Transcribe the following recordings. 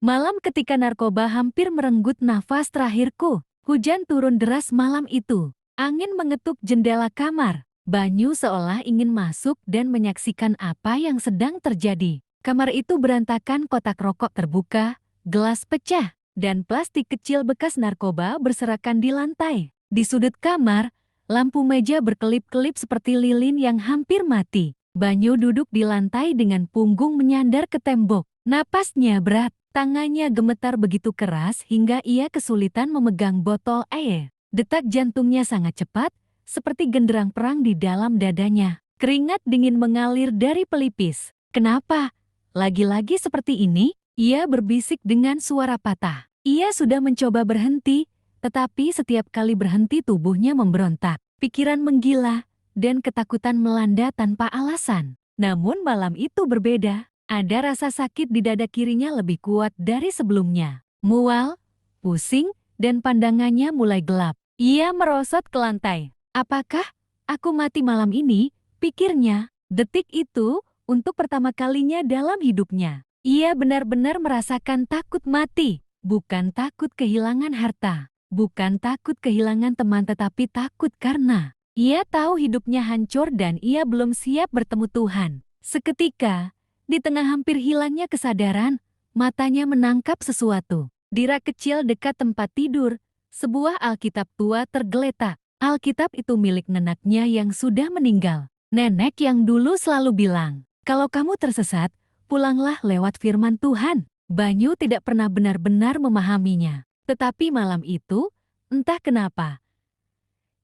Malam ketika narkoba hampir merenggut nafas terakhirku. Hujan turun deras malam itu. Angin mengetuk jendela kamar. Banyu seolah ingin masuk dan menyaksikan apa yang sedang terjadi. Kamar itu berantakan, kotak rokok terbuka, gelas pecah, dan plastik kecil bekas narkoba berserakan di lantai. Di sudut kamar, lampu meja berkelip-kelip seperti lilin yang hampir mati. Banyu duduk di lantai dengan punggung menyandar ke tembok. Napasnya berat, tangannya gemetar begitu keras hingga ia kesulitan memegang botol air. Detak jantungnya sangat cepat, seperti genderang perang di dalam dadanya. Keringat dingin mengalir dari pelipis. Kenapa? Lagi-lagi seperti ini? Ia berbisik dengan suara patah. Ia sudah mencoba berhenti, tetapi setiap kali berhenti tubuhnya memberontak. Pikiran menggila, dan ketakutan melanda tanpa alasan. Namun malam itu berbeda. Ada rasa sakit di dada kirinya lebih kuat dari sebelumnya. Mual, pusing, dan pandangannya mulai gelap. Ia merosot ke lantai. Apakah aku mati malam ini? Pikirnya. Detik itu, untuk pertama kalinya dalam hidupnya, ia benar-benar merasakan takut mati. Bukan takut kehilangan harta. Bukan takut kehilangan teman, tetapi takut karena ia tahu hidupnya hancur dan ia belum siap bertemu Tuhan. Seketika, di tengah hampir hilangnya kesadaran, matanya menangkap sesuatu. Di rak kecil dekat tempat tidur, sebuah Alkitab tua tergeletak. Alkitab itu milik neneknya yang sudah meninggal. Nenek yang dulu selalu bilang, kalau kamu tersesat, pulanglah lewat firman Tuhan. Banyu tidak pernah benar-benar memahaminya. Tetapi malam itu, entah kenapa,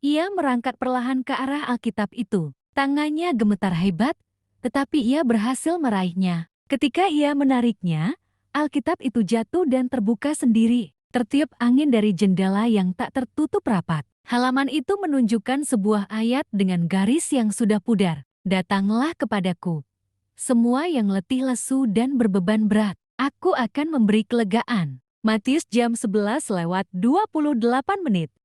ia merangkak perlahan ke arah Alkitab itu. Tangannya gemetar hebat, tetapi ia berhasil meraihnya. Ketika ia menariknya, Alkitab itu jatuh dan terbuka sendiri. Tertiup angin dari jendela yang tak tertutup rapat. Halaman itu menunjukkan sebuah ayat dengan garis yang sudah pudar. Datanglah kepadaku, semua yang letih lesu dan berbeban berat. Aku akan memberi kelegaan. Matius jam 11:28.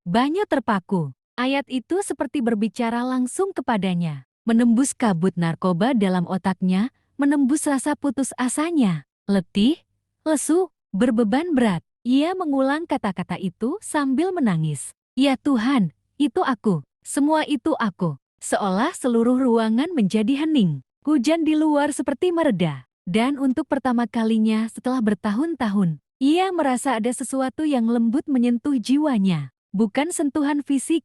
Banyu terpaku. Ayat itu seperti berbicara langsung kepadanya. Menembus kabut narkoba dalam otaknya, menembus rasa putus asanya. Letih, lesu, berbeban berat. Ia mengulang kata-kata itu sambil menangis. Ya Tuhan, itu aku. Semua itu aku. Seolah seluruh ruangan menjadi hening. Hujan di luar seperti mereda. Dan untuk pertama kalinya setelah bertahun-tahun, ia merasa ada sesuatu yang lembut menyentuh jiwanya. Bukan sentuhan fisik,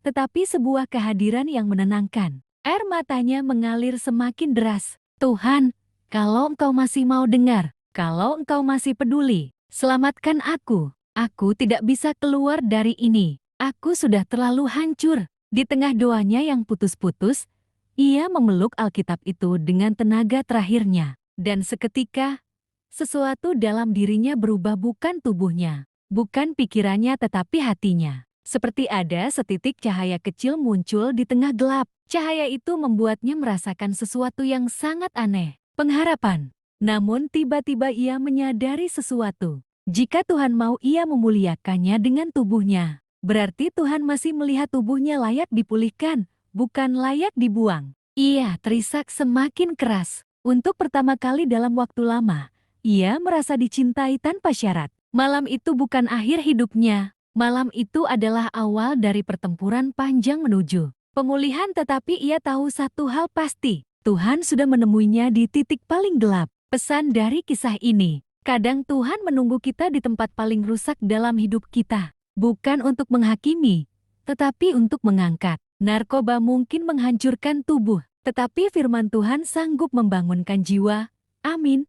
tetapi sebuah kehadiran yang menenangkan. Air matanya mengalir semakin deras. Tuhan, kalau Engkau masih mau dengar, kalau Engkau masih peduli, selamatkan aku. Aku tidak bisa keluar dari ini. Aku sudah terlalu hancur. Di tengah doanya yang putus-putus, ia memeluk Alkitab itu dengan tenaga terakhirnya. Dan seketika, sesuatu dalam dirinya berubah, bukan tubuhnya, bukan pikirannya, tetapi hatinya. Seperti ada setitik cahaya kecil muncul di tengah gelap. Cahaya itu membuatnya merasakan sesuatu yang sangat aneh, pengharapan. Namun tiba-tiba ia menyadari sesuatu. Jika Tuhan mau ia memuliakannya dengan tubuhnya, berarti Tuhan masih melihat tubuhnya layak dipulihkan, bukan layak dibuang. Ia terisak semakin keras. Untuk pertama kali dalam waktu lama, ia merasa dicintai tanpa syarat. Malam itu bukan akhir hidupnya. Malam itu adalah awal dari pertempuran panjang menuju pemulihan, tetapi ia tahu satu hal pasti. Tuhan sudah menemuinya di titik paling gelap. Pesan dari kisah ini, kadang Tuhan menunggu kita di tempat paling rusak dalam hidup kita. Bukan untuk menghakimi, tetapi untuk mengangkat. Narkoba mungkin menghancurkan tubuh, tetapi firman Tuhan sanggup membangunkan jiwa. Amin.